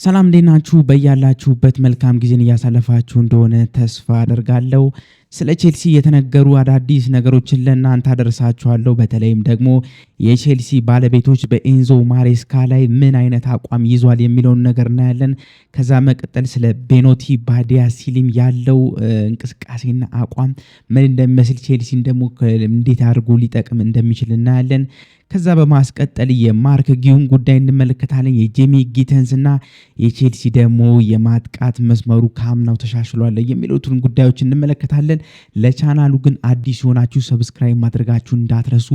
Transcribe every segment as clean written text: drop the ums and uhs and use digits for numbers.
ሰላም እንዴት ናችሁ? በያላችሁበት መልካም ጊዜን እያሳለፋችሁ እንደሆነ ተስፋ አደርጋለሁ። ስለ ቼልሲ የተነገሩ አዳዲስ ነገሮችን ለእናንተ አደርሳችኋለሁ። በተለይም ደግሞ የቼልሲ ባለቤቶች በኤንዞ ማሬስካ ላይ ምን አይነት አቋም ይዟል የሚለውን ነገር እናያለን። ከዛ መቀጠል ስለ ቤኖቲ ባዲያሲሊም ያለው እንቅስቃሴና አቋም ምን እንደሚመስል፣ ቼልሲን ደግሞ እንዴት አድርጎ ሊጠቅም እንደሚችል እናያለን። ከዛ በማስቀጠል የማርክ ጊዩን ጉዳይ እንመለከታለን። የጄሚ ጊተንስ እና የቼልሲ ደግሞ የማጥቃት መስመሩ ከአምናው ተሻሽሏል የሚሉትን ጉዳዮች እንመለከታለን። ለቻናሉ ግን አዲስ የሆናችሁ ሰብስክራይብ ማድረጋችሁን እንዳትረሱ።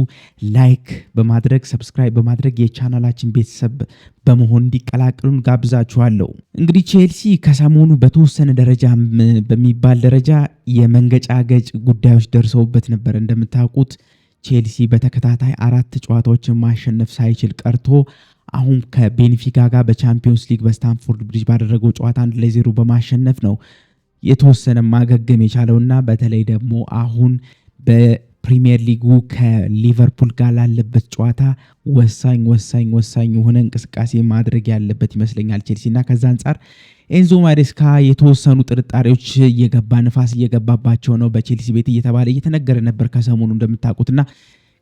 ላይክ በማድረግ ሰብስክራይብ በማድረግ የቻናላችን ቤተሰብ በመሆን እንዲቀላቀሉን ጋብዛችኋለሁ። እንግዲህ ቼልሲ ከሰሞኑ በተወሰነ ደረጃ በሚባል ደረጃ የመንገጫገጭ ጉዳዮች ደርሰውበት ነበር። እንደምታውቁት ቼልሲ በተከታታይ 4 ጨዋታዎችን ማሸነፍ ሳይችል ቀርቶ አሁን ከቤንፊካ ጋር በቻምፒዮንስ ሊግ በስታንፎርድ ብሪጅ ባደረገው ጨዋታ 1-0 በማሸነፍ ነው የተወሰነ ማገገም የቻለውና በተለይ ደግሞ አሁን በፕሪሚየር ሊጉ ከሊቨርፑል ጋር ላለበት ጨዋታ ወሳኝ የሆነ እንቅስቃሴ ማድረግ ያለበት ይመስለኛል ቼልሲና ከዛ አንጻር ኤንዞ ማሬስካ የተወሰኑ ጥርጣሬዎች ንፋስ እየገባባቸው ነው በቼልሲ ቤት እየተባለ እየተነገረ ነበር ከሰሞኑ እንደምታውቁትና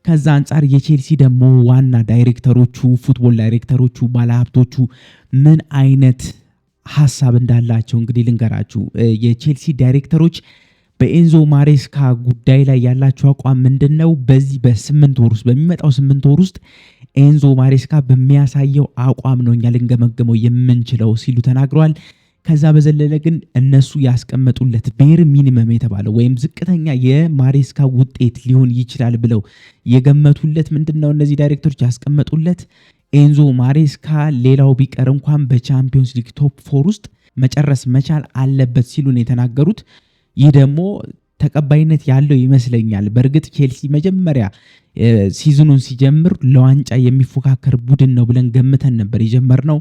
ከዛ አንጻር የቼልሲ ደግሞ ዋና ዳይሬክተሮቹ ፉትቦል ዳይሬክተሮቹ ባለሀብቶቹ ምን አይነት ሀሳብ እንዳላቸው እንግዲህ ልንገራችሁ። የቼልሲ ዳይሬክተሮች በኤንዞ ማሬስካ ጉዳይ ላይ ያላቸው አቋም ምንድነው? በዚህ በሚመጣው 8 ወር ውስጥ ኤንዞ ማሬስካ በሚያሳየው አቋም ነው እኛ ልንገመገመው የምንችለው ሲሉ ተናግረዋል። ከዛ በዘለለ ግን እነሱ ያስቀመጡለት ቤር ሚኒመም የተባለው ወይም ዝቅተኛ የማሬስካ ውጤት ሊሆን ይችላል ብለው የገመቱለት ምንድነው? እነዚህ ዳይሬክተሮች ያስቀመጡለት ኤንዞ ማሬስካ ሌላው ቢቀር እንኳን በቻምፒዮንስ ሊግ ቶፕ 4 ውስጥ መጨረስ መቻል አለበት ሲሉ ነው የተናገሩት። ይህ ደግሞ ተቀባይነት ያለው ይመስለኛል። በእርግጥ ቼልሲ መጀመሪያ ሲዝኑን ሲጀምር ለዋንጫ የሚፎካከር ቡድን ነው ብለን ገምተን ነበር የጀመርነው።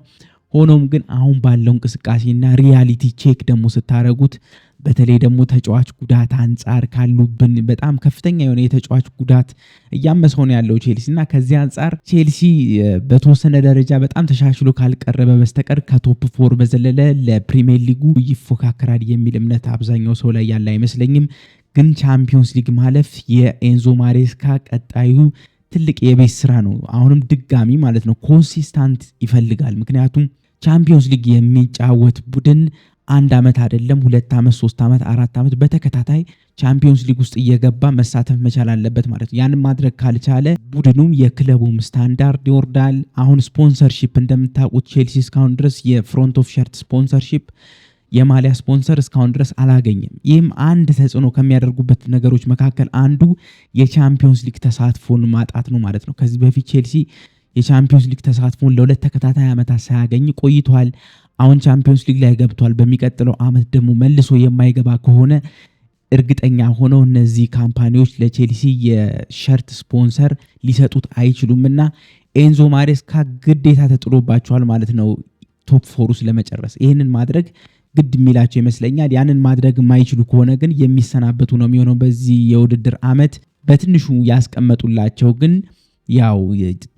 ሆኖም ግን አሁን ባለው እንቅስቃሴና ሪያሊቲ ቼክ ደግሞ ስታረጉት በተለይ ደግሞ ተጫዋች ጉዳት አንጻር ካሉብን በጣም ከፍተኛ የሆነ የተጫዋች ጉዳት እያመሰው ነው ያለው ቼልሲ እና ከዚህ አንጻር ቼልሲ በተወሰነ ደረጃ በጣም ተሻሽሎ ካልቀረበ በስተቀር ከቶፕ 4 በዘለለ ለፕሪሚየር ሊጉ ይፎካከራል የሚል እምነት አብዛኛው ሰው ላይ ያለ አይመስለኝም። ግን ቻምፒዮንስ ሊግ ማለፍ የኤንዞ ማሬስካ ቀጣዩ ትልቅ የቤት ስራ ነው። አሁንም ድጋሚ ማለት ነው ኮንሲስታንት ይፈልጋል። ምክንያቱም ቻምፒዮንስ ሊግ የሚጫወት ቡድን 1 ዓመት አይደለም 2 ዓመት 3 ዓመት 4 ዓመት በተከታታይ ቻምፒዮንስ ሊግ ውስጥ እየገባ መሳተፍ መቻል አለበት ማለት ነው። ያንን ማድረግ ካልቻለ ቡድኑም የክለቡም ስታንዳርድ ይወርዳል። አሁን ስፖንሰርሺፕ እንደምታውቁት ቼልሲ እስካሁን ድረስ የፍሮንት ኦፍ ሸርት ስፖንሰርሺፕ የማሊያ ስፖንሰር እስካሁን ድረስ አላገኘም። ይህም አንድ ተጽዕኖ ከሚያደርጉበት ነገሮች መካከል አንዱ የቻምፒዮንስ ሊግ ተሳትፎን ማጣት ነው ማለት ነው። ከዚህ በፊት ቼልሲ የቻምፒዮንስ ሊግ ተሳትፎን ለ2 ተከታታይ ዓመታት ሳያገኝ ቆይቷል። አሁን ቻምፒዮንስ ሊግ ላይ ገብቷል። በሚቀጥለው ዓመት ደግሞ መልሶ የማይገባ ከሆነ እርግጠኛ ሆነው እነዚህ ካምፓኒዎች ለቼልሲ የሸርት ስፖንሰር ሊሰጡት አይችሉምና ኤንዞ ማሬስካ ግዴታ ተጥሎባቸዋል ማለት ነው ቶፕ 4 ውስጥ ለመጨረስ። ይህንን ማድረግ ግድ የሚላቸው ይመስለኛል። ያንን ማድረግ የማይችሉ ከሆነ ግን የሚሰናበቱ ነው የሚሆነው በዚህ የውድድር ዓመት። በትንሹ ያስቀመጡላቸው ግን ያው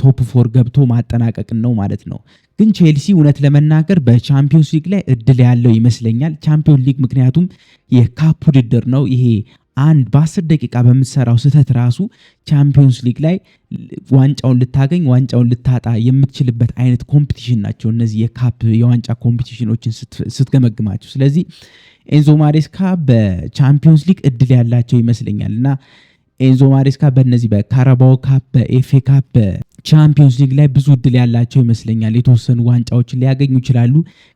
ቶፕ 4 ገብቶ ማጠናቀቅን ነው ማለት ነው። ግን ቼልሲ እውነት ለመናገር በቻምፒዮንስ ሊግ ላይ እድል ያለው ይመስለኛል። ቻምፒዮንስ ሊግ ምክንያቱም የካፕ ውድድር ነው። ይሄ በ10 ደቂቃ በምትሰራው ስህተት ራሱ ቻምፒዮንስ ሊግ ላይ ዋንጫውን ልታገኝ ዋንጫውን ልታጣ የምትችልበት አይነት ኮምፒቲሽን ናቸው እነዚህ የዋንጫ ኮምፒቲሽኖችን ስትገመግማቸው። ስለዚህ ኤንዞ ማሬስካ በቻምፒዮንስ ሊግ እድል ያላቸው ይመስለኛል እና ኤንዞ ማሬስካ በእነዚህ በካራባኦ ካፕ፣ በኤፍኤ ካፕ፣ በቻምፒዮንስ ሊግ ላይ ብዙ እድል ያላቸው ይመስለኛል። የተወሰኑ ዋንጫዎችን ሊያገኙ ይችላሉ።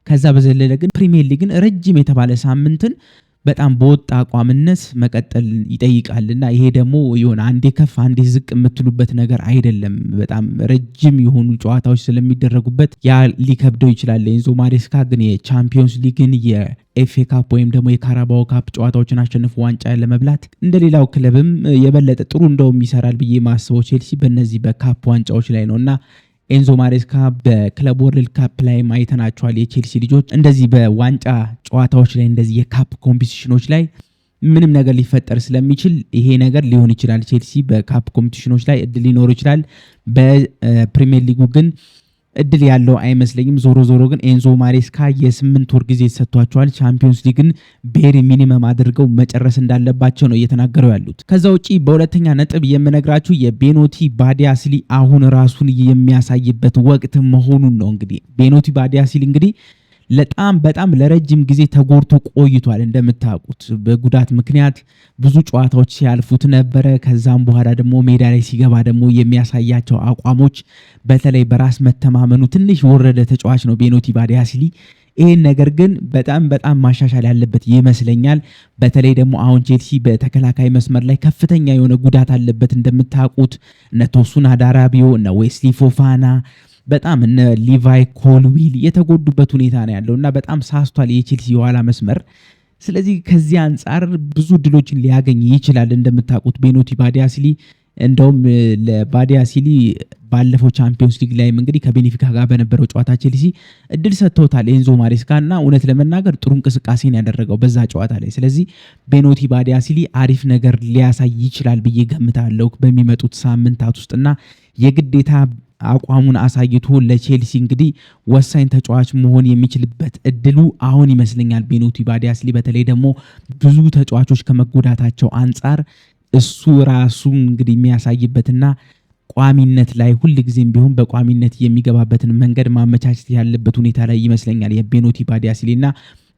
ከዛ በዘለለ ግን ፕሪሚየር ሊግን ረጅም የተባለ ሳምንትን በጣም በወጣ አቋምነት መቀጠል ይጠይቃልና ይሄ ደግሞ የሆነ አንዴ ከፍ አንዴ ዝቅ የምትሉበት ነገር አይደለም። በጣም ረጅም የሆኑ ጨዋታዎች ስለሚደረጉበት ያ ሊከብደው ይችላል። ኤንዞ ማሬስካ ግን የቻምፒዮንስ ሊግን የኤፍኤ ካፕ ወይም ደግሞ የካራባኦ ካፕ ጨዋታዎችን አሸንፎ ዋንጫ ለመብላት እንደሌላው ክለብም የበለጠ ጥሩ እንደውም ይሰራል ብዬ ማስበው ቼልሲ በእነዚህ በካፕ ዋንጫዎች ላይ ነውና ኤንዞ ማሬስካ በክለብ ወርልድ ካፕ ላይ አይተናቸዋል። የቼልሲ ልጆች እንደዚህ በዋንጫ ጨዋታዎች ላይ እንደዚህ የካፕ ኮምፒቲሽኖች ላይ ምንም ነገር ሊፈጠር ስለሚችል ይሄ ነገር ሊሆን ይችላል። ቼልሲ በካፕ ኮምፒቲሽኖች ላይ እድል ሊኖር ይችላል። በፕሪሚየር ሊጉ ግን እድል ያለው አይመስለኝም። ዞሮ ዞሮ ግን ኤንዞ ማሬስካ የ8 ወር ጊዜ ተሰጥቷቸዋል። ቻምፒዮንስ ሊግን ቤሪ ሚኒመም አድርገው መጨረስ እንዳለባቸው ነው እየተናገሩ ያሉት። ከዛ ውጪ በሁለተኛ ነጥብ የምነግራችሁ የቤኖቲ ባዲያስሊ አሁን ራሱን የሚያሳይበት ወቅት መሆኑን ነው። እንግዲህ ቤኖቲ ባዲያስሊ እንግዲህ በጣም ለረጅም ጊዜ ተጎድቶ ቆይቷል። እንደምታውቁት በጉዳት ምክንያት ብዙ ጨዋታዎች ሲያልፉት ነበረ። ከዛም በኋላ ደግሞ ሜዳ ላይ ሲገባ ደግሞ የሚያሳያቸው አቋሞች በተለይ በራስ መተማመኑ ትንሽ ወረደ ተጫዋች ነው ቤኖቲ ባዲያስሊ። ይህን ነገር ግን በጣም ማሻሻል ያለበት ይመስለኛል። በተለይ ደግሞ አሁን ቼልሲ በተከላካይ መስመር ላይ ከፍተኛ የሆነ ጉዳት አለበት። እንደምታውቁት እነ ቶሱን አዳራቢዮ እነ ዌስሊ ፎፋና በጣም እነ ሊቫይ ኮልዊል የተጎዱበት ሁኔታ ነው ያለው እና በጣም ሳስቷል የቼልሲ የኋላ መስመር። ስለዚህ ከዚህ አንጻር ብዙ ድሎችን ሊያገኝ ይችላል። እንደምታውቁት ቤኖቲ ባዲያስሊ እንደውም ለባዲያስሊ ባለፈው ቻምፒዮንስ ሊግ ላይም እንግዲህ ከቤኔፊካ ጋር በነበረው ጨዋታ ቼልሲ እድል ሰጥተውታል ኤንዞ ማሬስካ እና እውነት ለመናገር ጥሩ እንቅስቃሴን ያደረገው በዛ ጨዋታ ላይ። ስለዚህ ቤኖቲ ባዲያስሊ አሪፍ ነገር ሊያሳይ ይችላል ብዬ ገምታለሁ በሚመጡት ሳምንታት ውስጥና የግዴታ አቋሙን አሳይቶ ለቼልሲ እንግዲህ ወሳኝ ተጫዋች መሆን የሚችልበት እድሉ አሁን ይመስለኛል። ቤኖቲ ባዲያስሊ በተለይ ደግሞ ብዙ ተጫዋቾች ከመጎዳታቸው አንጻር እሱ ራሱ እንግዲህ የሚያሳይበትና ቋሚነት ላይ ሁልጊዜም ቢሆን በቋሚነት የሚገባበትን መንገድ ማመቻቸት ያለበት ሁኔታ ላይ ይመስለኛል የቤኖቲ ባዲያስሊና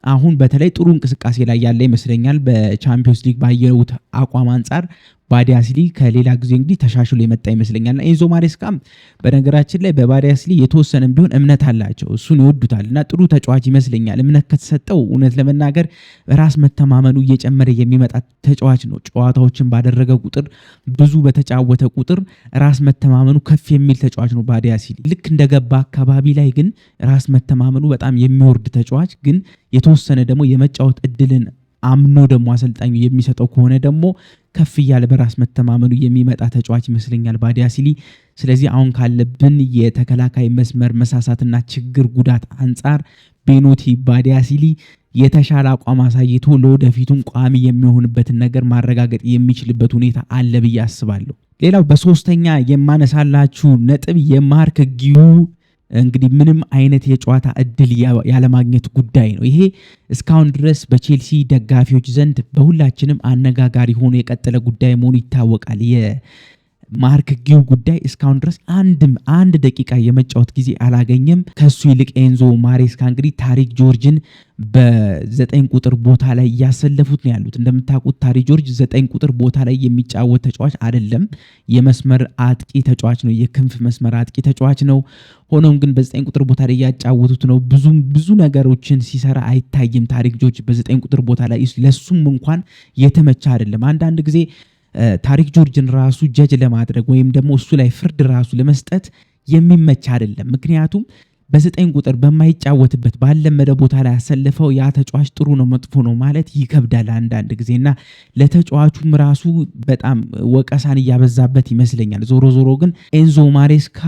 አሁን በተለይ ጥሩ እንቅስቃሴ ላይ ያለ ይመስለኛል። በቻምፒዮንስ ሊግ ባየሩት አቋም አንጻር ባዲያስሊ ከሌላ ጊዜ እንግዲህ ተሻሽሎ የመጣ ይመስለኛልና ኤንዞ ማሬስካም በነገራችን ላይ በባዲያስሊ የተወሰነም ቢሆን እምነት አላቸው። እሱን ይወዱታልና ጥሩ ተጫዋች ይመስለኛል። እምነት ከተሰጠው እውነት ለመናገር ራስ መተማመኑ እየጨመረ የሚመጣ ተጫዋች ነው። ጨዋታዎችን ባደረገ ቁጥር ብዙ በተጫወተ ቁጥር ራስ መተማመኑ ከፍ የሚል ተጫዋች ነው ባዲያስሊ። ልክ እንደገባ አካባቢ ላይ ግን ራስ መተማመኑ በጣም የሚወርድ ተጫዋች ግን የተወሰነ ደግሞ የመጫወት እድልን አምኖ ደግሞ አሰልጣኙ የሚሰጠው ከሆነ ደግሞ ከፍ እያለ በራስ መተማመኑ የሚመጣ ተጫዋች ይመስለኛል ባዲያስሊ። ስለዚህ አሁን ካለብን የተከላካይ መስመር መሳሳትና ችግር ጉዳት አንጻር ቤኖቲ ባዲያስሊ የተሻለ አቋም አሳይቶ ለወደፊቱም ቋሚ የሚሆንበትን ነገር ማረጋገጥ የሚችልበት ሁኔታ አለ ብዬ አስባለሁ። ሌላው በሶስተኛ የማነሳላችሁ ነጥብ የማርክ ጊዩ እንግዲህ ምንም አይነት የጨዋታ እድል ያለማግኘት ጉዳይ ነው። ይሄ እስካሁን ድረስ በቼልሲ ደጋፊዎች ዘንድ በሁላችንም አነጋጋሪ ሆኖ የቀጠለ ጉዳይ መሆኑ ይታወቃል። የማርክ ጊው ጉዳይ እስካሁን ድረስ አንድ ደቂቃ የመጫወት ጊዜ አላገኘም። ከሱ ይልቅ ኤንዞ ማሬስካ እንግዲህ ታሪክ ጆርጅን በ9 ቁጥር ቦታ ላይ እያሰለፉት ነው ያሉት። እንደምታውቁት ታሪክ ጆርጅ 9 ቁጥር ቦታ ላይ የሚጫወት ተጫዋች አይደለም። የመስመር አጥቂ ተጫዋች ነው። የክንፍ መስመር አጥቂ ተጫዋች ነው። ሆኖም ግን በ9 ቁጥር ቦታ ላይ እያጫወቱት ነው። ብዙ ነገሮችን ሲሰራ አይታይም። ታሪክ ጆርጅ በ9 ቁጥር ቦታ ላይ ለሱም እንኳን የተመቸ አይደለም። አንዳንድ ጊዜ ታሪክ ጆርጅን ራሱ ጀጅ ለማድረግ ወይም ደግሞ እሱ ላይ ፍርድ ራሱ ለመስጠት የሚመች አይደለም። ምክንያቱም በ9 ቁጥር በማይጫወትበት ባለመደ ቦታ ላይ ያሰለፈው ያ ተጫዋች ጥሩ ነው መጥፎ ነው ማለት ይከብዳል አንዳንድ ጊዜና ለተጫዋቹም ራሱ በጣም ወቀሳን እያበዛበት ይመስለኛል። ዞሮ ግን ኤንዞ ማሬስካ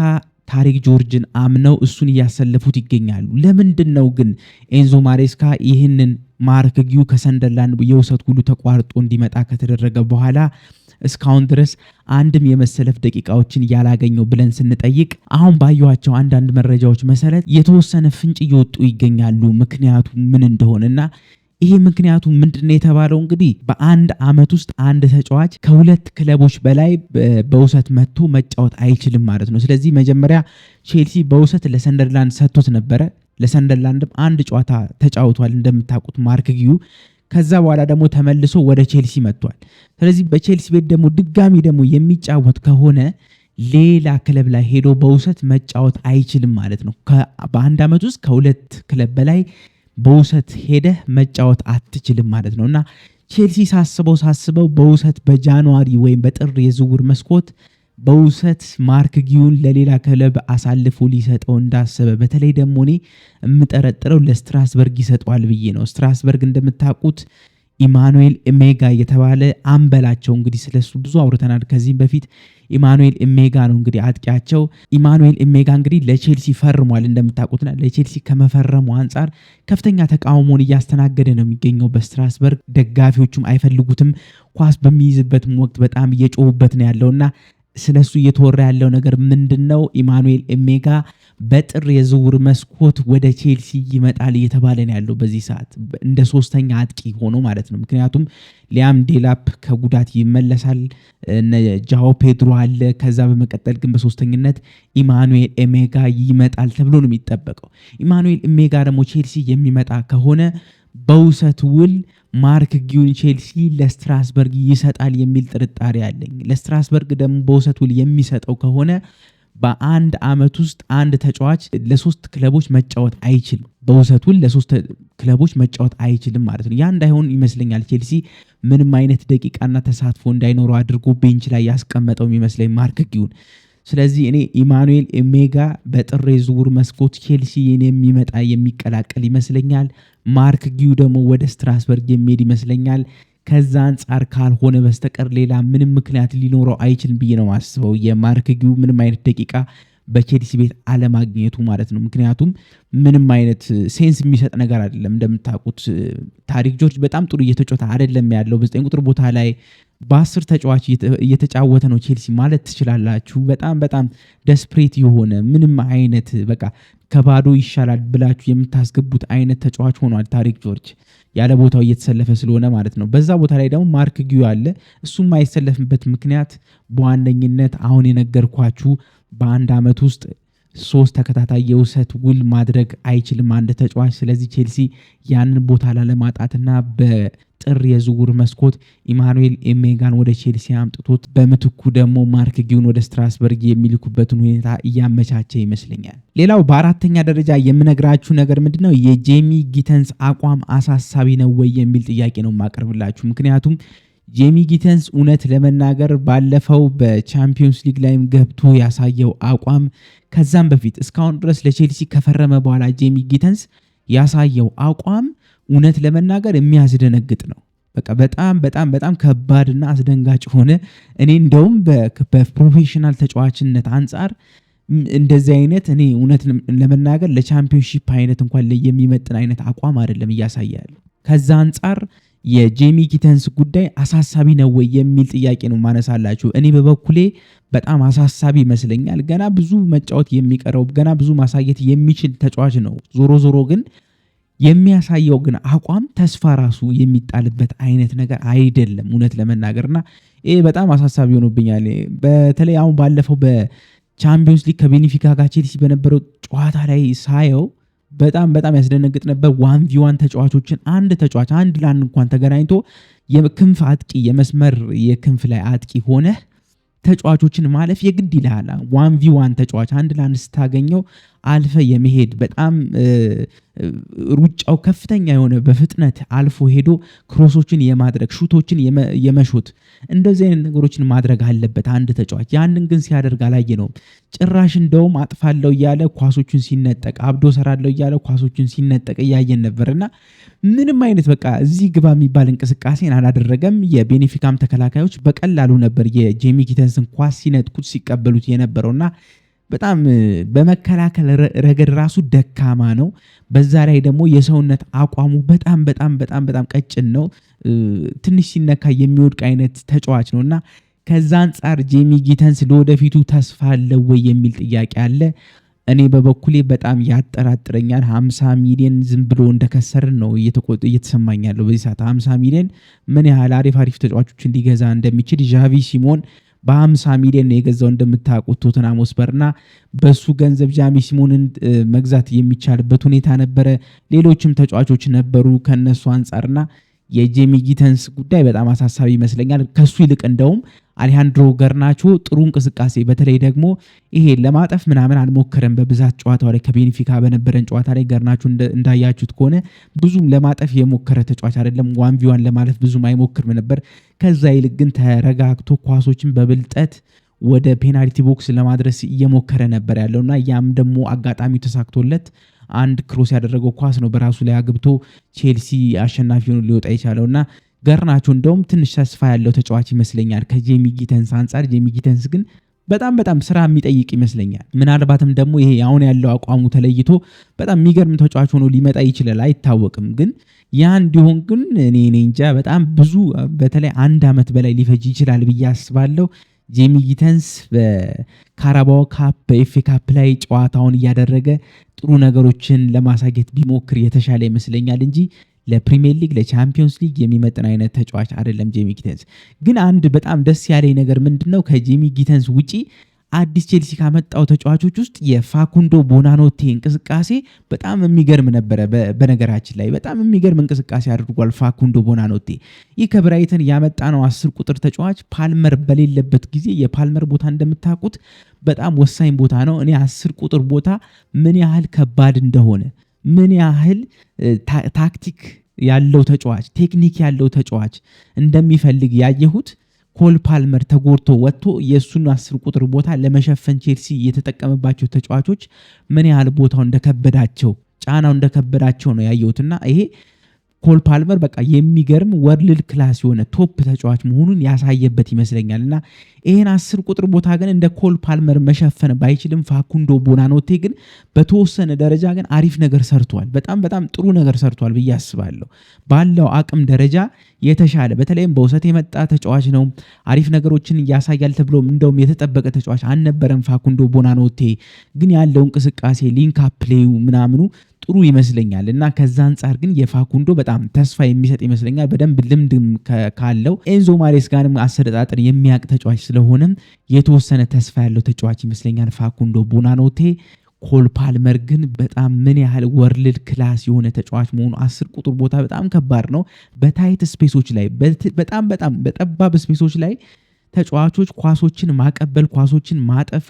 ታሪክ ጆርጅን አምነው እሱን እያሰለፉት ይገኛሉ። ለምንድን ነው ግን ኤንዞ ማሬስካ ይህንን ማርክ ጊዩ ከሰንደርላንድ የውሰት ሁሉ ተቋርጦ እንዲመጣ ከተደረገ በኋላ እስካሁን ድረስ አንድም የመሰለፍ ደቂቃዎችን ያላገኘው ብለን ስንጠይቅ አሁን ባየኋቸው አንዳንድ መረጃዎች መሰረት የተወሰነ ፍንጭ እየወጡ ይገኛሉ ምክንያቱ ምን እንደሆነና ይሄ ምክንያቱ ምንድነው የተባለው እንግዲህ በአንድ አመት ውስጥ አንድ ተጫዋች ከሁለት ክለቦች በላይ በውሰት መጥቶ መጫወት አይችልም ማለት ነው። ስለዚህ መጀመሪያ ቼልሲ በውሰት ለሰንደርላንድ ሰጥቶት ነበረ። ለሰንደርላንድም አንድ ጨዋታ ተጫውቷል እንደምታውቁት ማርክ ጊዩ። ከዛ በኋላ ደግሞ ተመልሶ ወደ ቼልሲ መጥቷል። ስለዚህ በቼልሲ ቤት ደግሞ ድጋሚ ደግሞ የሚጫወት ከሆነ ሌላ ክለብ ላይ ሄዶ በውሰት መጫወት አይችልም ማለት ነው። በአንድ አመት ውስጥ ከሁለት ክለብ በላይ በውሰት ሄደህ መጫወት አትችልም ማለት ነውና ቼልሲ ሳስበው በውሰት በጃንዋሪ ወይም በጥር የዝውውር መስኮት በውሰት ማርክ ጊዩን ለሌላ ክለብ አሳልፎ ሊሰጠው እንዳሰበ በተለይ ደግሞ እኔ የምጠረጥረው ለስትራስበርግ ይሰጠዋል ብዬ ነው። ስትራስበርግ እንደምታውቁት ኢማኑኤል ኢሜጋ የተባለ አምበላቸው እንግዲህ ስለሱ ብዙ አውርተናል ከዚህም በፊት። ኢማኑኤል ኢሜጋ ነው እንግዲህ አጥቂያቸው። ኢማኑኤል ኢሜጋ እንግዲህ ለቼልሲ ፈርሟል እንደምታውቁትና ለቼልሲ ከመፈረሙ አንጻር ከፍተኛ ተቃውሞን እያስተናገደ ነው የሚገኘው በስትራስበርግ። ደጋፊዎቹም አይፈልጉትም። ኳስ በሚይዝበትም ወቅት በጣም እየጮሁበት ነው ያለውና ስለሱ እየተወራ ያለው ነገር ምንድነው? ኢማኑኤል ኤሜጋ በጥር የዝውውር መስኮት ወደ ቼልሲ ይመጣል እየተባለ ነው ያለው በዚህ ሰዓት እንደ ሶስተኛ አጥቂ ሆኖ ማለት ነው። ምክንያቱም ሊያም ዴላፕ ከጉዳት ይመለሳል፣ ጃኦ ፔድሮ አለ። ከዛ በመቀጠል ግን በሶስተኝነት ኢማኑኤል ኤሜጋ ይመጣል ተብሎ ነው የሚጠበቀው። ኢማኑኤል ኤሜጋ ደግሞ ቼልሲ የሚመጣ ከሆነ በውሰት ውል ማርክ ጊዩን ቼልሲ ለስትራስበርግ ይሰጣል የሚል ጥርጣሬ አለኝ። ለስትራስበርግ ደግሞ በውሰት ውል የሚሰጠው ከሆነ በአንድ ዓመት ውስጥ አንድ ተጫዋች ለሶስት ክለቦች መጫወት አይችልም። በውሰት ውል ለሶስት ክለቦች መጫወት አይችልም ማለት ነው። ያ እንዳይሆን ይመስለኛል ቼልሲ ምንም አይነት ደቂቃና ተሳትፎ እንዳይኖረው አድርጎ ቤንች ላይ ያስቀመጠው የሚመስለኝ ማርክ ጊዩን። ስለዚህ እኔ ኢማኑኤል ኤሜጋ በጥር የዝውውር መስኮት ቼልሲ የሚመጣ የሚቀላቀል ይመስለኛል። ማርክ ጊዩ ደግሞ ወደ ስትራስበርግ የሚሄድ ይመስለኛል። ከዛ አንጻር ካልሆነ በስተቀር ሌላ ምንም ምክንያት ሊኖረው አይችልም ብዬ ነው ማስበው የማርክ ጊዩ ምንም አይነት ደቂቃ በቼልሲ ቤት አለማግኘቱ ማለት ነው። ምክንያቱም ምንም አይነት ሴንስ የሚሰጥ ነገር አይደለም። እንደምታውቁት ታሪክ ጆርጅ በጣም ጥሩ እየተጫወተ አይደለም ያለው። በ9 ቁጥር ቦታ ላይ በ10 ተጫዋች እየተጫወተ ነው ቼልሲ ማለት ትችላላችሁ። በጣም ደስፕሬት የሆነ ምንም አይነት በቃ ከባዶ ይሻላል ብላችሁ የምታስገቡት አይነት ተጫዋች ሆኗል ታሪክ ጆርጅ ያለ ቦታው እየተሰለፈ ስለሆነ ማለት ነው። በዛ ቦታ ላይ ደግሞ ማርክ ጊዩ አለ። እሱም የማይሰለፍበት ምክንያት በዋነኝነት አሁን የነገርኳችሁ በአንድ ዓመት ውስጥ 3 ተከታታይ የውሰት ውል ማድረግ አይችልም አንድ ተጫዋች። ስለዚህ ቼልሲ ያንን ቦታ ላለማጣትና በጥር የዝውውር መስኮት ኢማኑኤል ኤሜጋን ወደ ቼልሲ አምጥቶት በምትኩ ደግሞ ማርክ ጊዩን ወደ ስትራስበርግ የሚልኩበትን ሁኔታ እያመቻቸ ይመስለኛል። ሌላው በአራተኛ ደረጃ የምነግራችሁ ነገር ምንድነው? የጄሚ ጊተንስ አቋም አሳሳቢ ነው ወይ የሚል ጥያቄ ነው የማቀርብላችሁ። ምክንያቱም ጄሚ ጊተንስ እውነት ለመናገር ባለፈው በቻምፒዮንስ ሊግ ላይም ገብቶ ያሳየው አቋም ከዛም በፊት እስካሁን ድረስ ለቼልሲ ከፈረመ በኋላ ጄሚ ጊተንስ ያሳየው አቋም እውነት ለመናገር የሚያስደነግጥ ነው። በቃ በጣም ከባድና አስደንጋጭ ሆነ። እኔ እንደውም በፕሮፌሽናል ተጫዋችነት አንጻር እንደዚህ አይነት እኔ እውነት ለመናገር ለቻምፒዮንሺፕ አይነት እንኳን የሚመጥን አይነት አቋም አይደለም እያሳየ ያለው። ከዛ አንጻር የጄሚ ጊተንስ ጉዳይ አሳሳቢ ነው ወይ የሚል ጥያቄ ነው ማነሳላችሁ። እኔ በበኩሌ በጣም አሳሳቢ ይመስለኛል። ገና ብዙ መጫወት የሚቀረው ገና ብዙ ማሳየት የሚችል ተጫዋች ነው። ዞሮ ግን የሚያሳየው ግን አቋም ተስፋ ራሱ የሚጣልበት አይነት ነገር አይደለም እውነት ለመናገርና ይሄ በጣም አሳሳቢ ሆኖብኛል። በተለይ አሁን ባለፈው በቻምፒዮንስ ሊግ ከቤኒፊካ ጋር ቼልሲ በነበረው ጨዋታ ላይ ሳየው በጣም ያስደነግጥ ነበር። 1v1 ተጫዋቾችን አንድ ተጫዋች አንድ ለአንድ እንኳን ተገናኝቶ የክንፍ አጥቂ የመስመር የክንፍ ላይ አጥቂ ሆነ ተጫዋቾችን ማለፍ የግድ ይልሃል። 1v1 ተጫዋች አንድ ለአንድ ስታገኘው አልፈ የመሄድ በጣም ሩጫው ከፍተኛ የሆነ በፍጥነት አልፎ ሄዶ ክሮሶችን የማድረግ ሹቶችን የመሾት እንደዚህ አይነት ነገሮችን ማድረግ አለበት አንድ ተጫዋች። ያንን ግን ሲያደርግ አላየነውም። ጭራሽ እንደውም አጥፋለሁ እያለ ኳሶችን ሲነጠቅ፣ አብዶ ሰራለሁ እያለ ኳሶችን ሲነጠቅ እያየን ነበርና ምንም አይነት በቃ እዚህ ግባ የሚባል እንቅስቃሴን አላደረገም። የቤኔፊካም ተከላካዮች በቀላሉ ነበር የጄሚ ጊተንስን ኳስ ሲነጥቁት ሲቀበሉት የነበረውና በጣም በመከላከል ረገድ ራሱ ደካማ ነው። በዛ ላይ ደግሞ የሰውነት አቋሙ በጣም ቀጭን ነው። ትንሽ ሲነካ የሚወድቅ አይነት ተጫዋች ነውና ከዛ አንጻር ጄሚ ጊተንስ ለወደፊቱ ተስፋ አለው ወይ የሚል ጥያቄ አለ። እኔ በበኩሌ በጣም ያጠራጥረኛል። 50 ሚሊዮን ዝም ብሎ እንደከሰርን ነው እየተሰማኝ ያለው በዚህ ሰዓት። 50 ሚሊዮን ምን ያህል አሪፍ ተጫዋቾችን ሊገዛ እንደሚችል ዣቪ ሲሞን በ50 ሚሊዮን ነው የገዛው እንደምታውቁት ቶተንሃም ሆትስፐርና በሱ ገንዘብ ጃሚ ሲሞንን መግዛት የሚቻልበት ሁኔታ ነበረ። ሌሎችም ተጫዋቾች ነበሩ ከነሱ አንጻርና የጄሚ ጊተንስ ጉዳይ በጣም አሳሳቢ ይመስለኛል። ከሱ ይልቅ እንደውም አሌሃንድሮ ገርናቾ ጥሩ እንቅስቃሴ በተለይ ደግሞ ይሄ ለማጠፍ ምናምን አልሞከረም። በብዛት ጨዋታው ላይ ከቤኒፊካ በነበረን ጨዋታ ላይ ገርናቾ እንዳያችሁት ከሆነ ብዙም ለማጠፍ የሞከረ ተጫዋች አይደለም። 1v1 ለማለፍ ብዙም አይሞክርም ነበር። ከዛ ይልቅ ግን ተረጋግቶ ኳሶችን በብልጠት ወደ ፔናልቲ ቦክስ ለማድረስ እየሞከረ ነበር ያለውና ያም ደግሞ አጋጣሚው ተሳክቶለት አንድ ክሮስ ያደረገው ኳስ ነው በራሱ ላይ አግብቶ ቼልሲ አሸናፊ ሆኖ ሊወጣ የቻለውና ገርናቾ እንደውም ትንሽ ተስፋ ያለው ተጫዋች ይመስለኛል ከጄሚ ጊተንስ አንጻር። ጄሚ ጊተንስ ግን በጣም ስራ የሚጠይቅ ይመስለኛል። ምናልባትም ደግሞ ይሄ አሁን ያለው አቋሙ ተለይቶ በጣም የሚገርም ተጫዋች ሆኖ ሊመጣ ይችላል፣ አይታወቅም። ግን ያ እንዲሆን ግን እኔ እንጃ በጣም ብዙ በተለይ 1 ዓመት በላይ ሊፈጅ ይችላል ብዬ አስባለሁ። ጄሚ ጊተንስ በካራባኦ ካፕ በኤፍኤ ካፕ ላይ ጨዋታውን እያደረገ ጥሩ ነገሮችን ለማሳየት ቢሞክር የተሻለ ይመስለኛል እንጂ ለፕሪሚየር ሊግ ለቻምፒዮንስ ሊግ የሚመጥን አይነት ተጫዋች አይደለም ጄሚ ጊተንስ። ግን አንድ በጣም ደስ ያለኝ ነገር ምንድነው ከጄሚ ጊተንስ ውጪ አዲስ ቼልሲ ካመጣው ተጫዋቾች ውስጥ የፋኩንዶ ቦናኖቴ እንቅስቃሴ በጣም የሚገርም ነበረ። በነገራችን ላይ በጣም የሚገርም እንቅስቃሴ አድርጓል ፋኩንዶ ቦናኖቴ። ይህ ከብራይተን ያመጣ ነው 10 ቁጥር ተጫዋች ፓልመር በሌለበት ጊዜ የፓልመር ቦታ እንደምታውቁት በጣም ወሳኝ ቦታ ነው። እኔ 10 ቁጥር ቦታ ምን ያህል ከባድ እንደሆነ ምን ያህል ታክቲክ ያለው ተጫዋች ቴክኒክ ያለው ተጫዋች እንደሚፈልግ ያየሁት ኮል ፓልመር ተጎድቶ ወጥቶ የሱን 10 ቁጥር ቦታ ለመሸፈን ቼልሲ የተጠቀመባቸው ተጫዋቾች ምን ያህል ቦታው እንደከበዳቸው ጫናው እንደከበዳቸው ነው ያየሁትና ይሄ ኮል ፓልመር በቃ የሚገርም ወርልድ ክላስ የሆነ ቶፕ ተጫዋች መሆኑን ያሳየበት ይመስለኛልና ይሄን 10 ቁጥር ቦታ ግን እንደ ኮል ፓልመር መሸፈን ባይችልም ፋኩንዶ ቦናኖቴ ግን በተወሰነ ደረጃ ግን አሪፍ ነገር ሰርቷል። በጣም ጥሩ ነገር ሰርቷል ብዬ አስባለሁ። ባለው አቅም ደረጃ የተሻለ በተለይም በውሰት የመጣ ተጫዋች ነው። አሪፍ ነገሮችን ያሳያል ተብሎ እንደውም የተጠበቀ ተጫዋች አልነበረም ፋኩንዶ ቦናኖቴ። ግን ያለው እንቅስቃሴ ሊንክ አፕ ፕሌዩ ምናምኑ ጥሩ ይመስለኛል እና ከዛ አንጻር ግን የፋኩንዶ በጣም ተስፋ የሚሰጥ ይመስለኛል። በደንብ ልምድ ካለው ኤንዞ ማሬስካንም አሰለጣጠር የሚያውቅ ተጫዋች ስለሆነም የተወሰነ ተስፋ ያለው ተጫዋች ይመስለኛል ፋኩንዶ ቦናኖቴ። ኮል ፓልመር ግን በጣም ምን ያህል ወርልድ ክላስ የሆነ ተጫዋች መሆኑ 10 ቁጥር ቦታ በጣም ከባድ ነው። በታይት ስፔሶች ላይ በጣም በጠባብ ስፔሶች ላይ ተጫዋቾች ኳሶችን ማቀበል ኳሶችን ማጠፍ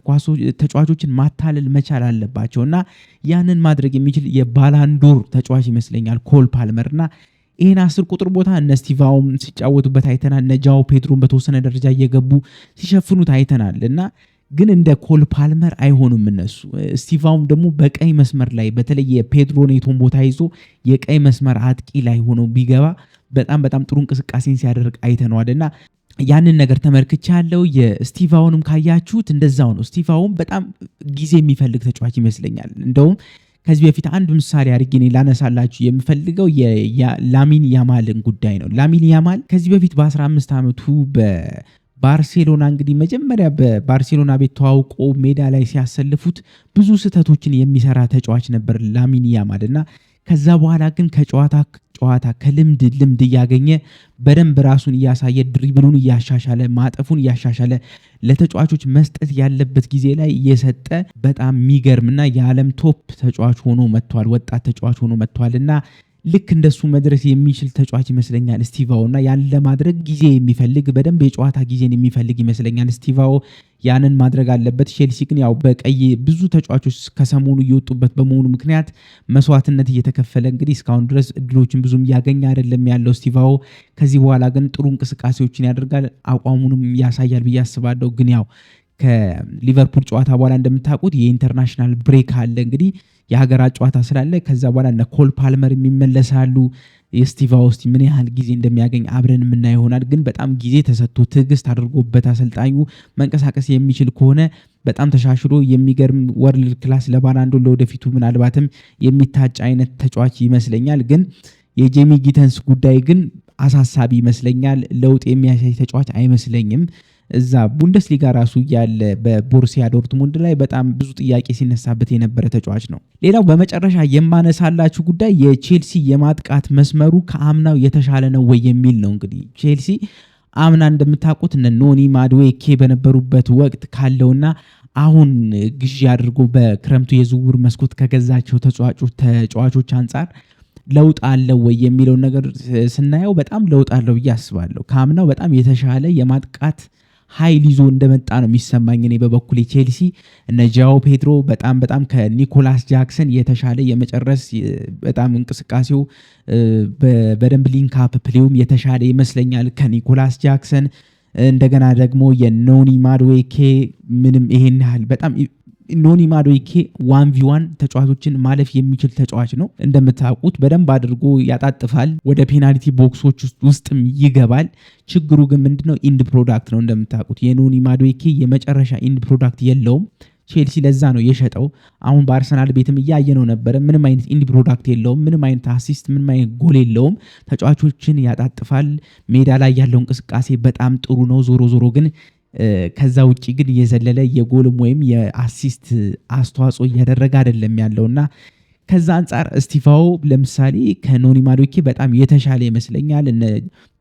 ተጫዋቾችን ማታለል መቻል አለባቸው እና ያንን ማድረግ የሚችል የባላንዶር ተጫዋች ይመስለኛል ኮል ፓልመር እና ይህን 10 ቁጥር ቦታ እነ ስቲቫውም ሲጫወቱበት አይተናል። እነ ጃኦ ፔድሮን በተወሰነ ደረጃ እየገቡ ሲሸፍኑት አይተናል እና ግን እንደ ኮል ፓልመር አይሆኑም እነሱ። ስቲቫውም ደግሞ በቀይ መስመር ላይ በተለይ የፔድሮ ኔቶን ቦታ ይዞ የቀይ መስመር አጥቂ ላይ ሆኖ ቢገባ በጣም ጥሩ እንቅስቃሴን ሲያደርግ አይተነዋል እና ያንን ነገር ተመልክቻለሁ። የስቲቫውንም ካያችሁት እንደዛው ነው። ስቲቫውም በጣም ጊዜ የሚፈልግ ተጫዋች ይመስለኛል። እንደውም ከዚህ በፊት አንድ ምሳሌ አድርጌ እኔ ላነሳላችሁ የምፈልገው የላሚን ያማልን ጉዳይ ነው። ላሚን ያማል ከዚህ በፊት በ15 ዓመቱ ባርሴሎና እንግዲህ መጀመሪያ በባርሴሎና ቤት ተዋውቆ ሜዳ ላይ ሲያሰልፉት ብዙ ስህተቶችን የሚሰራ ተጫዋች ነበር ላሚን ያማል እና ከዛ በኋላ ግን ከጨዋታ ከልምድ እያገኘ በደንብ ራሱን እያሳየ ድሪብሉን እያሻሻለ ማጠፉን እያሻሻለ ለተጫዋቾች መስጠት ያለበት ጊዜ ላይ እየሰጠ በጣም የሚገርምና የዓለም ቶፕ ተጫዋች ሆኖ መጥቷል። ወጣት ተጫዋች ሆኖ መጥቷልና ልክ እንደሱ መድረስ የሚችል ተጫዋች ይመስለኛል ስቲቫኦ እና ያን ለማድረግ ጊዜ የሚፈልግ በደንብ የጨዋታ ጊዜን የሚፈልግ ይመስለኛል ስቲቫኦ። ያንን ማድረግ አለበት። ቼልሲ ግን ያው በቀይ ብዙ ተጫዋቾች ከሰሞኑ እየወጡበት በመሆኑ ምክንያት መስዋዕትነት እየተከፈለ እንግዲህ እስካሁን ድረስ እድሎችን ብዙም እያገኘ አይደለም ያለው ስቲቫኦ። ከዚህ በኋላ ግን ጥሩ እንቅስቃሴዎችን ያደርጋል፣ አቋሙንም ያሳያል ብዬ አስባለሁ። ግን ያው ከሊቨርፑል ጨዋታ በኋላ እንደምታውቁት የኢንተርናሽናል ብሬክ አለ እንግዲህ የሀገራት ጨዋታ ስላለ ከዛ በኋላ እነ ኮል ፓልመር የሚመለሳሉ። የስቲቫኦ ውስጥ ምን ያህል ጊዜ እንደሚያገኝ አብረን የምናየው ይሆናል። ግን በጣም ጊዜ ተሰጥቶ ትዕግስት አድርጎበት አሰልጣኙ መንቀሳቀስ የሚችል ከሆነ በጣም ተሻሽሎ የሚገርም ወርልድ ክላስ ለባላንዶር ለወደፊቱ ምናልባትም የሚታጭ አይነት ተጫዋች ይመስለኛል። ግን የጄሚ ጊተንስ ጉዳይ ግን አሳሳቢ ይመስለኛል። ለውጥ የሚያሳይ ተጫዋች አይመስለኝም። እዛ ቡንደስሊጋ ራሱ ያለ በቦሩሲያ ዶርትሙንድ ላይ በጣም ብዙ ጥያቄ ሲነሳበት የነበረ ተጫዋች ነው። ሌላው በመጨረሻ የማነሳላችሁ ጉዳይ የቼልሲ የማጥቃት መስመሩ ከአምናው የተሻለ ነው ወይ የሚል ነው። እንግዲህ ቼልሲ አምና እንደምታውቁት እነ ኖኒ ማድዌኬ በነበሩበት ወቅት ካለውና አሁን ግዢ አድርጎ በክረምቱ የዝውውር መስኮት ከገዛቸው ተጫዋቾች አንጻር ለውጥ አለው ወይ የሚለውን ነገር ስናየው በጣም ለውጥ አለው ብዬ አስባለሁ። ከአምናው በጣም የተሻለ የማጥቃት ኃይል ይዞ እንደመጣ ነው የሚሰማኝ እኔ በበኩሌ። ቼልሲ እነ ጃኦ ፔድሮ በጣም ከኒኮላስ ጃክሰን የተሻለ የመጨረስ በጣም እንቅስቃሴው በደንብ ሊንክ አፕ ፕሌውም የተሻለ ይመስለኛል ከኒኮላስ ጃክሰን። እንደገና ደግሞ የኖኒ ማድዌኬ ምንም ይሄን ያህል በጣም ኖኒ ማድዌኬ 1v1 ተጫዋቾችን ማለፍ የሚችል ተጫዋች ነው። እንደምታውቁት በደንብ አድርጎ ያጣጥፋል፣ ወደ ፔናልቲ ቦክሶች ውስጥም ይገባል። ችግሩ ግን ምንድነው? ኢንድ ፕሮዳክት ነው። እንደምታውቁት የኖኒ ማድዌኬ የመጨረሻ ኢንድ ፕሮዳክት የለውም። ቼልሲ ለዛ ነው የሸጠው። አሁን በአርሰናል ቤትም እያየነው ነበረ። ምንም አይነት ኢንድ ፕሮዳክት የለውም፣ ምንም አይነት አሲስት፣ ምንም አይነት ጎል የለውም። ተጫዋቾችን ያጣጥፋል። ሜዳ ላይ ያለው እንቅስቃሴ በጣም ጥሩ ነው። ዞሮ ግን ከዛ ውጪ ግን የዘለለ የጎልም ወይም የአሲስት አስተዋጽኦ እያደረገ አይደለም ያለውና ከዛ አንጻር እስቲቫኦ ለምሳሌ ከኖኒ ማዱኬ በጣም የተሻለ ይመስለኛል። እነ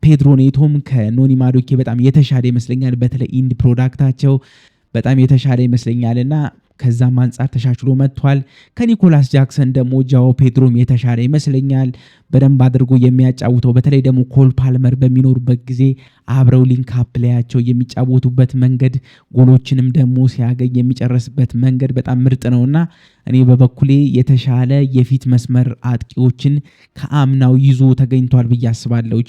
ፔድሮ ኔቶም ከኖኒ ማዱኬ በጣም የተሻለ ይመስለኛል። በተለይ ኢንድ ፕሮዳክታቸው በጣም የተሻለ ይመስለኛልና ከዛም አንጻር ተሻሽሎ መጥቷል። ከኒኮላስ ጃክሰን ደግሞ ጃኦ ፔድሮም የተሻለ ይመስለኛል። በደንብ አድርጎ የሚያጫውተው በተለይ ደግሞ ኮል ፓልመር በሚኖሩበት ጊዜ አብረው ሊንክ አፕ ላያቸው የሚጫወቱበት መንገድ ጎሎችንም ደግሞ ሲያገኝ የሚጨርስበት መንገድ በጣም ምርጥ ነውና እኔ በበኩሌ የተሻለ የፊት መስመር አጥቂዎችን ከአምናው ይዞ ተገኝቷል ብዬ አስባለሁ።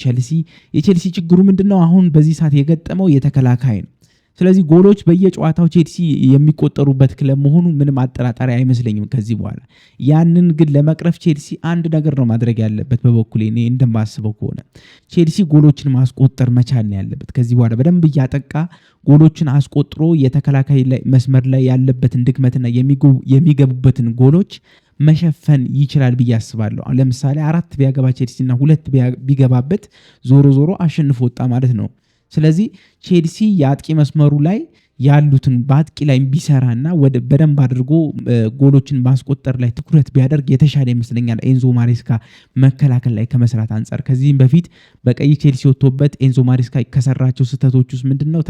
የቼልሲ ችግሩ ምንድነው? አሁን በዚህ ሰዓት የገጠመው የተከላካይ ነው። ስለዚህ ጎሎች በየጨዋታው ቼልሲ የሚቆጠሩበት ክለብ መሆኑ ምንም አጠራጣሪ አይመስለኝም ከዚህ በኋላ። ያንን ግን ለመቅረፍ ቼልሲ አንድ ነገር ነው ማድረግ ያለበት በበኩሌ እኔ እንደማስበው ከሆነ ቼልሲ ጎሎችን ማስቆጠር መቻል ነው ያለበት። ከዚህ በኋላ በደንብ እያጠቃ ጎሎችን አስቆጥሮ የተከላካይ መስመር ላይ ያለበትን ድክመትና የሚገቡበትን ጎሎች መሸፈን ይችላል ብዬ አስባለሁ። ለምሳሌ 4 ቢያገባ ቼልሲና 2 ቢገባበት ዞሮ አሸንፎ ወጣ ማለት ነው። ስለዚህ ቼልሲ የአጥቂ መስመሩ ላይ ያሉትን በአጥቂ ላይ ቢሰራና በደንብ አድርጎ ጎሎችን ማስቆጠር ላይ ትኩረት ቢያደርግ የተሻለ ይመስለኛል። ኤንዞ ማሬስካ መከላከል ላይ ከመስራት አንጻር ከዚህም በፊት በቀይ ቼልሲ ወጥቶበት ኤንዞ ማሬስካ ከሰራቸው ስህተቶች ውስጥ ምንድነው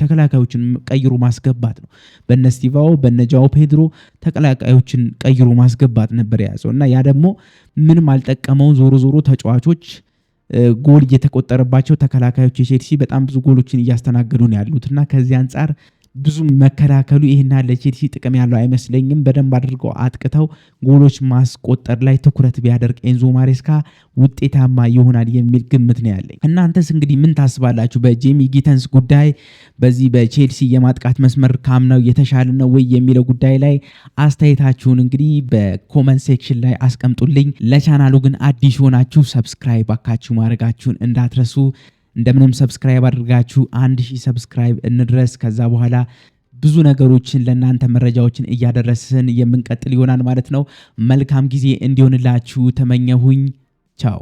ተከላካዮችን ቀይሮ ማስገባት ነው። በነ እስቲቫኦ በነ ጃኦ ፔድሮ ተከላካዮችን ቀይሮ ማስገባት ነበር የያዘው እና ያ ደግሞ ምንም አልጠቀመው። ዞሮ ተጫዋቾች ጎል እየተቆጠረባቸው ተከላካዮች የቼልሲ በጣም ብዙ ጎሎችን እያስተናገዱ ነው ያሉትና ከዚህ አንጻር ብዙ መከላከሉ ይሄን ያለ ቼልሲ ጥቅም ያለው አይመስለኝም። በደንብ አድርገው አጥቅተው ጎሎች ማስቆጠር ላይ ትኩረት ቢያደርግ ኤንዞ ማሬስካ ውጤታማ ይሆናል የሚል ግምት ነው ያለኝ። እናንተስ እንግዲህ ምን ታስባላችሁ በጄሚ ጊተንስ ጉዳይ? በዚህ በቼልሲ የማጥቃት መስመር ካምናው የተሻለ ነው ወይ የሚለው ጉዳይ ላይ አስተያየታችሁን እንግዲህ በኮመንት ሴክሽን ላይ አስቀምጡልኝ። ለቻናሉ ግን አዲስ ሆናችሁ ሰብስክራይብ አካችሁ ማድረጋችሁን እንዳትረሱ። እንደምንም ሰብስክራይብ አድርጋችሁ 1000 ሰብስክራይብ እንድረስ። ከዛ በኋላ ብዙ ነገሮችን ለእናንተ መረጃዎችን እያደረስን የምንቀጥል ይሆናል ማለት ነው። መልካም ጊዜ እንዲሆንላችሁ ተመኘሁኝ። ቻው።